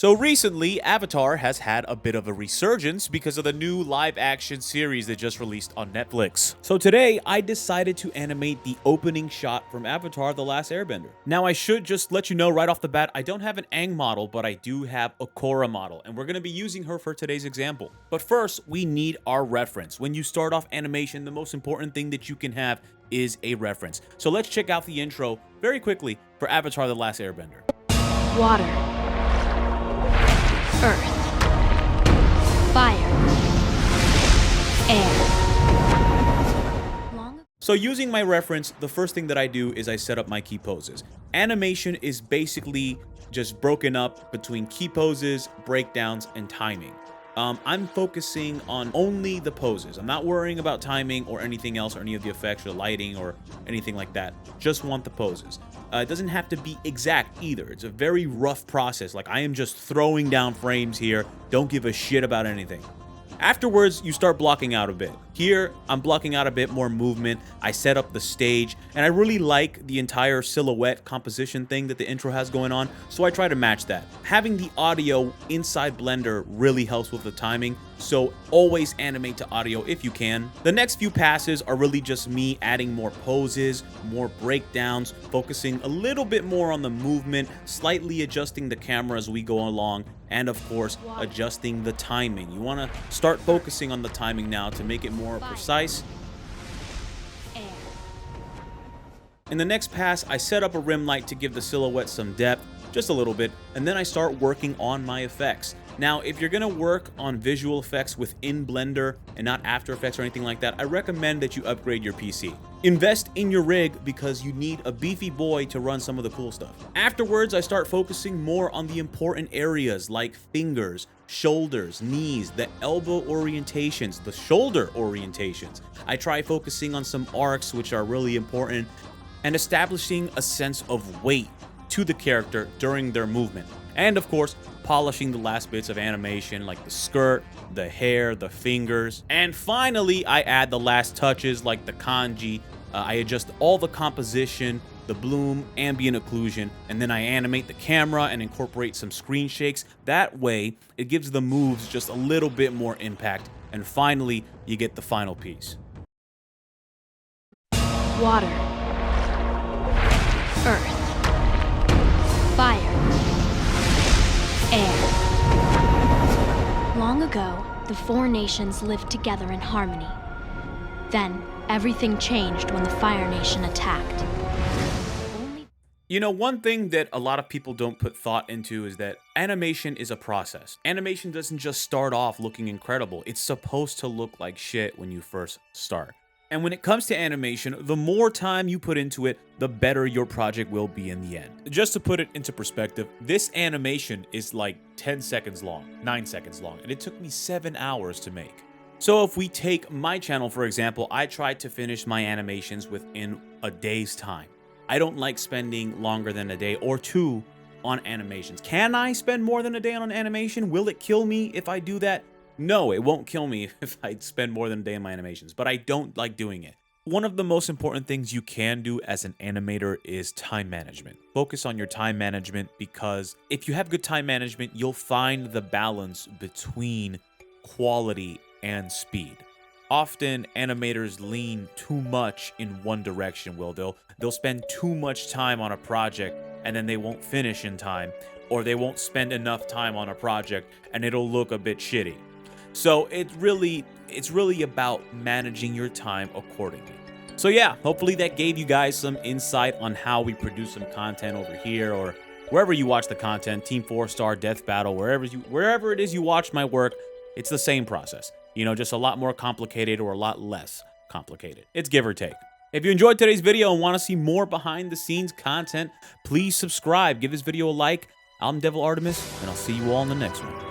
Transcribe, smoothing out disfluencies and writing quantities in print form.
So recently, Avatar has had a bit of a resurgence because of the new live-action series that just released on Netflix. So today, I decided to animate the opening shot from Avatar: The Last Airbender. Now, I should just let you know right off the bat, I don't have an Aang model, but I do have a Korra model, and we're going to be using her for today's example. But first, we need our reference. When you start off animation, the most important thing that you can have is a reference. So let's check out the intro very quickly for Avatar: The Last Airbender. Water, earth, fire, air. So using my reference, the first thing that I do is I set up my key poses. Animation is basically just broken up between key poses, breakdowns, and timing. I'm focusing on only the poses. I'm not worrying about timing or anything else or any of the effects or lighting or anything like that. Just want the poses. It doesn't have to be exact either. It's a very rough process. Like, I am just throwing down frames here. Don't give a shit about anything. Afterwards, you start blocking out a bit. Here, I'm blocking out a bit more movement. I set up the stage, and I really like the entire silhouette composition thing that the intro has going on, so I try to match that. Having the audio inside Blender really helps with the timing, so always animate to audio if you can. The next few passes are really just me adding more poses, more breakdowns, focusing a little bit more on the movement, slightly adjusting the camera as we go along, and of course, adjusting the timing. You want to start focusing on the timing now to make it more precise. In the next pass, I set up a rim light to give the silhouette some depth, just a little bit, and then I start working on my effects. Now, if you're gonna work on visual effects within Blender and not After Effects or anything like that, I recommend that you upgrade your PC. Invest in your rig because you need a beefy boy to run some of the cool stuff. Afterwards, I start focusing more on the important areas like fingers, shoulders, knees, the elbow orientations, the shoulder orientations. I try focusing on some arcs, which are really important, and establishing a sense of weight to the character during their movement. And of course, polishing the last bits of animation like the skirt, the hair, the fingers. And finally, I add the last touches like the kanji. I adjust all the composition, the bloom, ambient occlusion, and then I animate the camera and incorporate some screen shakes. That way, it gives the moves just a little bit more impact. And finally, you get the final piece. Water, earth, fire, air. Long ago, the four nations lived together in harmony. Then, everything changed when the Fire Nation attacked. You know, one thing that a lot of people don't put thought into is that animation is a process. Animation doesn't just start off looking incredible. It's supposed to look like shit when you first start. And when it comes to animation, the more time you put into it, the better your project will be in the end. Just to put it into perspective, this animation is like 10 seconds long, 9 seconds long, and it took me 7 hours to make. So if we take my channel, for example, I tried to finish my animations within a day's time. I don't like spending longer than a day or two on animations. Can I spend more than a day on an animation? Will it kill me if I do that? No, it won't kill me if I spend more than a day on my animations, but I don't like doing it. One of the most important things you can do as an animator is time management. Focus on your time management because if you have good time management, you'll find the balance between quality and speed. Often animators lean too much in one direction, they'll spend too much time on a project and then they won't finish in time, or they won't spend enough time on a project and it'll look a bit shitty. So it's really about managing your time accordingly. So yeah, hopefully that gave you guys some insight on how we produce some content over here or wherever you watch the content, Team 4-Star, Death Battle, wherever it is you watch my work, it's the same process. You know, just a lot more complicated or a lot less complicated. It's give or take. If you enjoyed today's video and want to see more behind the scenes content, please subscribe, give this video a like. I'm Devil Artemis, and I'll see you all in the next one.